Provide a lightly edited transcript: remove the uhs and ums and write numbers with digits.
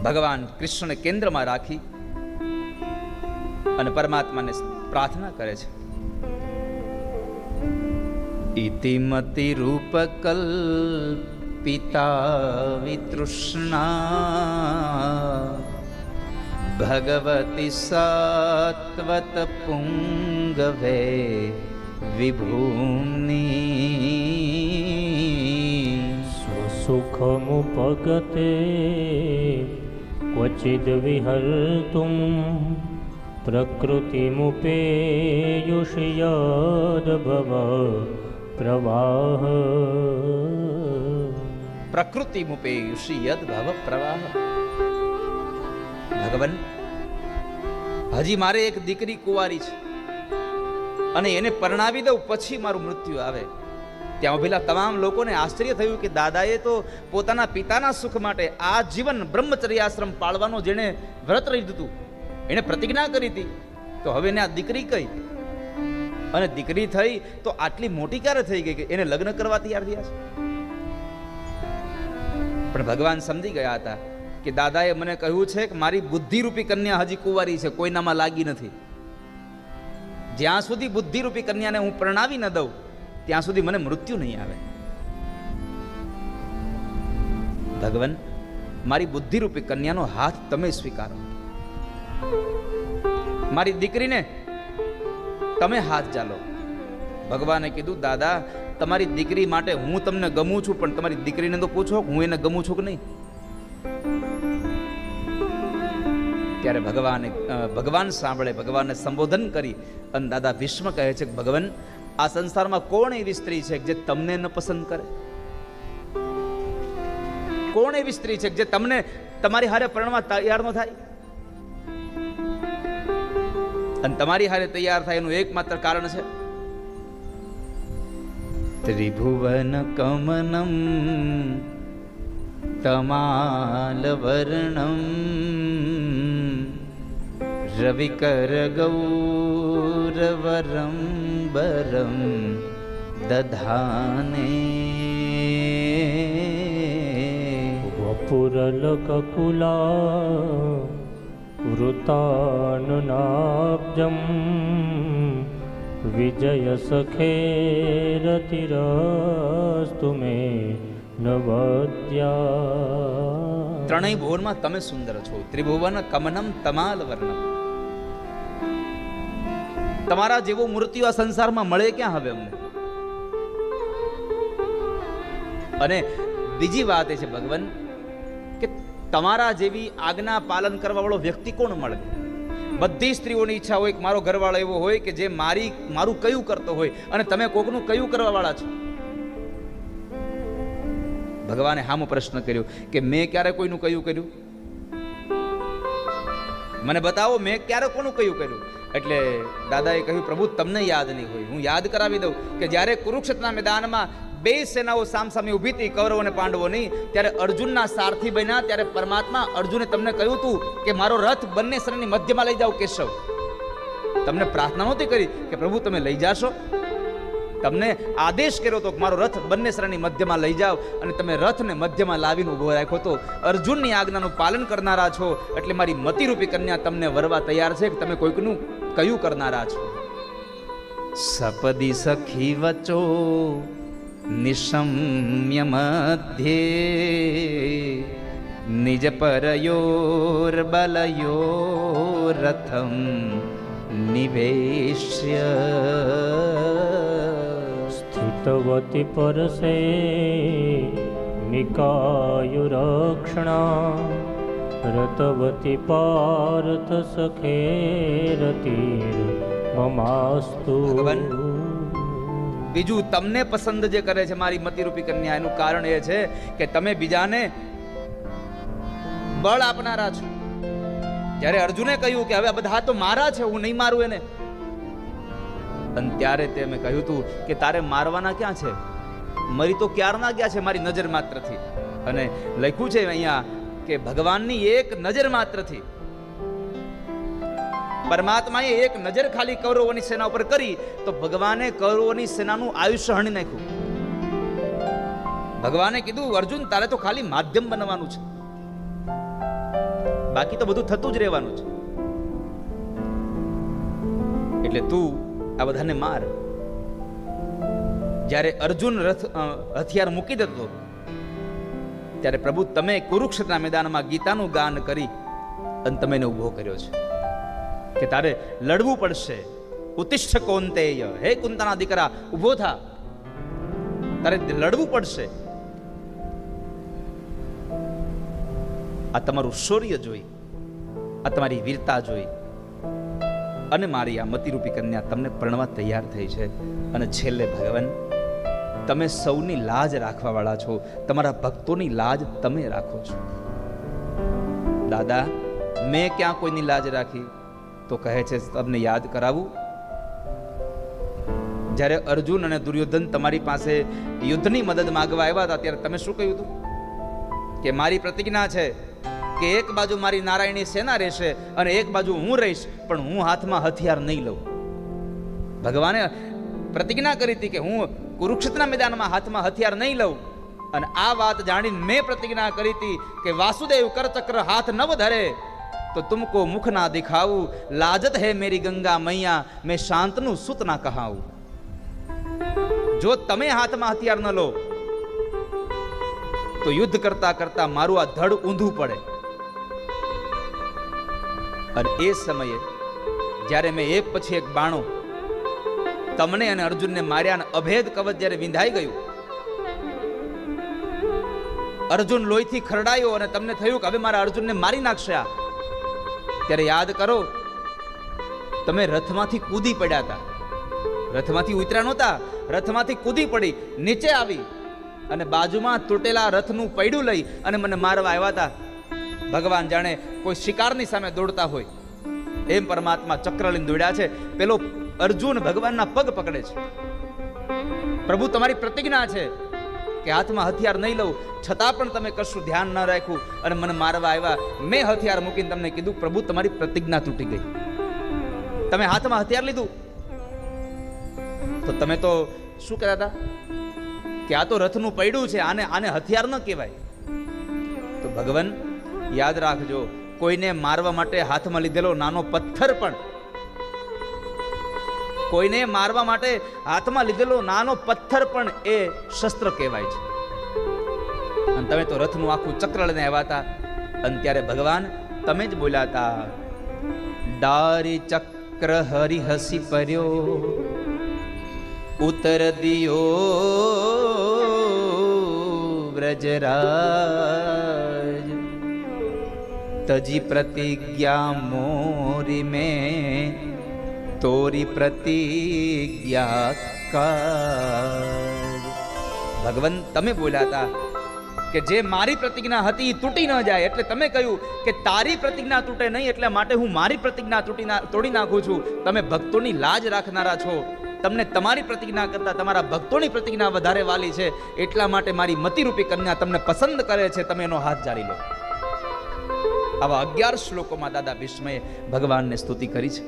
ભગવાન કૃષ્ણને કેન્દ્રમાં રાખી અને પરમાત્માને પ્રાર્થના કરે છે. ઇતિમતિ રૂપકલ્પિતા વિતૃષ્ણા ભગવતી સાત્વત પુંગવે વિભૂમ્ની સ્વસુખમુપગતે ક્વચિદ વિહર્તુમ પ્રકૃતિમુપેયુષ યદ્ભવ પ્રવાહ. પ્રકૃતિમુપેયુષ યદ્ભવ પ્રવાહ. ભગવાન, હજી મારે એક દીકરી કુંવારી છે અને એને પરણાવી દઉં પછી મારું મૃત્યુ આવે. ત્યાં ઉભેલા તમામ લોકોને આશ્ચર્ય થયું કે દાદાએ તો પોતાના પિતાના સુખ માટે આ જીવન બ્રહ્મચર્યાશ્રમ પાળવાનો જેને વ્રત રહી દીધું, એને પ્રતિજ્ઞા કરી હતી, તો હવે એને આ દીકરી કઈ? અને દીકરી થઈ તો આટલી મોટી ક્યારે થઈ ગઈ કે એને લગ્ન કરવા તૈયાર થયા છે? પણ ભગવાન સમજી ગયા હતા કે દાદાએ મને કહ્યું છે કે મારી બુદ્ધિરૂપી કન્યા હજી કુંવારી છે, કોઈનામાં લાગી નથી. જ્યાં સુધી બુદ્ધિરૂપી કન્યાને હું પરણાવી ન દઉં ત્યાં સુધી મને મૃત્યુ નહીં આવે. ભગવાન, મારી બુદ્ધિરૂપી કન્યાનો હાથ તમે સ્વીકારો, મારી દીકરીને તમે હાથ ચાલો. ભગવાને કીધું, દાદા તમારી દીકરી માટે હું તમને ગમું છું, પણ તમારી દીકરીને તો પૂછો હું એને ગમું છું કે નહીં. ત્યારે ભગવાન સાંભળે, ભગવાનને સંબોધન કરી અને દાદા ભીષ્મ કહે છે કે ભગવાન, આ સંસારમાં કોણ એવી સ્ત્રી છે જે તમને ન પસંદ કરે? કોણ એવી સ્ત્રી છે જે તમને તમારી હારે પરણવા તૈયાર ન થાય? અને તમારી હારે તૈયાર થાય એનું એકમાત્ર કારણ છે ત્રિભુવન કમનમ તમાલ વર્ણમ રવિકર ગૌરવરમ બરમ દધાને વપુરલકકુલા વૃતાનનાબ્જમ વિજય સખેરતિરસ્તુ મે નવદ્યા. ત્રણેય ભુવનમાં તમે સુંદર છો. ત્રિભુવન કમનમ તમાલ વર્ણમ. તમારા જેવો મૂર્તિઓ આ સંસારમાં મળે ક્યાં હવે અમને? અને બીજી વાત એ છે ભગવાન કે તમારા જેવી આજ્ઞા પાલન કરવા વાળો વ્યક્તિ કોણ મળે? બધી સ્ત્રીઓની ઈચ્છા હોય કે મારો ઘરવાળો એવો હોય કે જે મારું કયું કરતો હોય, અને તમે કોકનું કયું કરવા વાળા છો? ભગવાને હામો પ્રશ્ન કર્યો કે મેં ક્યારે કોઈનું કયું કર્યું? મને બતાવો, મેં ક્યારે કોનું કયું કર્યું? એટલે દાદાએ કહ્યું, પ્રભુ તમને યાદ નહીં હોય, હું યાદ કરાવી દઉં કે જ્યારે કુરુક્ષેત્રના મેદાનમાં બે સેનાઓ સામસામે ઊભી હતી, કૌરવો અને પાંડવોની, ત્યારે અર્જુનના સારથી બન્યા. ત્યારે પરમાત્મા અર્જુને તમને કહ્યું હતું કે મારો રથ બંને સેનાની મધ્યમાં લઈ જાઓ કેશવ. તમને પ્રાર્થના નહોતી કરી કે પ્રભુ તમે લઈ જાશો? તમને આદેશ કર્યો હતો કે મારો રથ બંને સેનાની મધ્યમાં લઈ જાઓ, અને તમે રથને મધ્યમાં લાવીને ઉભો રાખ્યો હતો. અર્જુનની આજ્ઞાનું પાલન કરનારા છો, એટલે મારી મતિરૂપી કન્યા તમને વરવા તૈયાર છે કે તમે કોઈકનું કયું કરનારા છો. સપદી સખી વચો નિશમ્ય મધ્યે નિજ પરયોર બલયોર રથમ નિવેશ્ય સ્થિતવતી પરસે નિકાયુરક્ષણા રતવતી પાર્થ સખેરતીર મમાસ્તુ. બીજું, તમને પસંદ જે કરે છે મારી મતિરૂપી કન્યા, એનું કારણ એ છે કે તમે બીજાને બળ આપનારા છો. જ્યારે અર્જુને કહ્યું કે હવે બધા તો મારા છે, હું નહીં મારું એને, અને ત્યારે તેમે કહ્યું હતું કે તારે મારવાના ક્યાં છે? મરી તો ક્યારના ગયા છે મારી નજર માત્રથી. અને લખ્યું છે અહીંયા કે ભગવાનની એક નજર માત્રથી, પરમાત્માએ એક નજર ખાલી કૌરવોની સેના ઉપર કરી તો ભગવાને કૌરવોની સેનાનું આયુષ્ય હણી નાખ્યું. ભગવાને કીધું, અર્જુન તારે તો ખાલી માધ્યમ બનવાનું છે, બાકી તો બધું થતું જ રહેવાનું છે. એટલે તું આ બધાને માર. જ્યારે અર્જુન હથિયાર મૂકી દેતો ત્યારે પ્રભુ તમે કુરુક્ષેત્રના મેદાનમાં ગીતાનું ગાન કરી અને તમે એને ઉભો કર્યો છે કે તારે લડવું પડશે. ઉત્તિષ્ઠ કૌંતેય, હે કુંતાના દીકરા ઉભો થા, તારે લડવું પડશે. આ તમારું શૌર્ય જોઈ, આ તમારી વીરતા જોઈ અને મારી આ મતિરૂપી કન્યા તમને પરણવા તૈયાર થઈ છે. અને છેલ્લે ભગવાન, તમે સૌની લાજ રાખવા વાળા છો, તમારા ભક્તોની લાજ તમે રાખો છો. દાદા, મેં ક્યાં કોઈની લાજ રાખી? તો કહે છે તમને યાદ કરાવું, જ્યારે અર્જુન અને દુર્યોધન તમારી પાસે યુદ્ધની મદદ માંગવા આવ્યા હતા ત્યારે તમે શું કહ્યું હતું? કે મારી પ્રતિજ્ઞા છે કે એક બાજુ મારી નારાયણની સેના રહેશે અને એક બાજુ હું રહીશ, પણ હું હાથમાં હથિયાર નહીં લઉં. ભગવાને પ્રતિજ્ઞા કરી હતી કે હું કુરુક્ષેત્રના મેદાનમાં હાથમાં હથિયાર નહીં લઉં. અને આ વાત જાણીને મેં પ્રતિજ્ઞા કરી હતી કે વાસુદેવ કરચક્ર હાથ નવ ધરે તો તુમકો મુખ ના દિખાવું, લાજત હે મેરી ગંગા મૈયા, મેં શાંતનું સુત ના કહાવું. જો તમે હાથમાં હથિયાર ન લો તો યુદ્ધ કરતા કરતા મારું આ ધડ ઊંધું પડે. અને એ સમયે જ્યારે મેં એક પછી એક બાણો તમને અને અર્જુનને માર્યા અને અભેદ કવચ જ્યારે વિંધાઈ ગયું, અર્જુન લોહીથી ખરડાયો અને તમને થયું કે હવે મારા અર્જુનને મારી નાખશે આ, ત્યારે યાદ કરો તમે રથમાંથી કૂદી પડ્યા હતા. રથમાંથી ઉતર્યા નહોતા, રથમાંથી કૂદી પડી નીચે આવી અને બાજુમાં તૂટેલા રથનું પૈડું લઈ અને મને મારવા આવ્યા હતા. ભગવાન જાણે કોઈ શિકારની સામે દોડતા હોય એમ પરમાત્મા ચક્ર લઈને દોડ્યા છે. પેલો અર્જુન ભગવાનના પગ પકડે છે. પ્રભુ, તમારી પ્રતિજ્ઞા છે કે હાથમાં હથિયાર નહીં લઉં, છતાં પણ તમે કશું ધ્યાન ન રાખ્યું અને મને મારવા આવ્યા. મેં હથિયાર મૂકીને તમને કીધું, પ્રભુ તમારી પ્રતિજ્ઞા તૂટી ગઈ, તમે હાથમાં હથિયાર લીધું. તો તમે તો શું કહેતા હતા કે આ તો રથનું પૈડું છે, આને હથિયાર ન કહેવાય. તો ભગવાન યાદ રાખજો, કોઈને મારવા માટે હાથમાં લીધેલો નાનો પથ્થર પણ, કોઈને મારવા માટે હાથમાં લીધેલો નાનો પથ્થર પણ એ શસ્ત્ર કહેવાય છે. અને તમે તો રથનું આખું ચક્ર લઈને આવ્યા હતા. અને ત્યારે ભગવાન તમે જ બોલ્યા હતા, ડારી ચક્ર હરિ હસી पर्यो ઉતર દિયો વ્રજરાજ, તજી પ્રતિજ્ઞા મોરી મેં તોરી પ્રતિજ્ઞા કાજ. ભગવાન તમે બોલ્યા હતા કે જે મારી પ્રતિજ્ઞા હતી એ તૂટી ન જાય, એટલે તમે કહ્યું કે તારી પ્રતિજ્ઞા તૂટે નહીં, એટલે માટે હું મારી પ્રતિજ્ઞા તોડી નાખું છું. તમે ભક્તોની લાજ રાખનારા છો, તમને તમારી પ્રતિજ્ઞા કરતા તમારા ભક્તોની પ્રતિજ્ઞા વધારે વાલી છે, એટલા માટે મારી મતિરૂપી કન્યા તમને પસંદ કરે છે, તમે એનો હાથ જારી લો. આવા 11 શ્લોકોમાં દાદા ભીષ્મએ ભગવાનને સ્તુતિ કરી છે.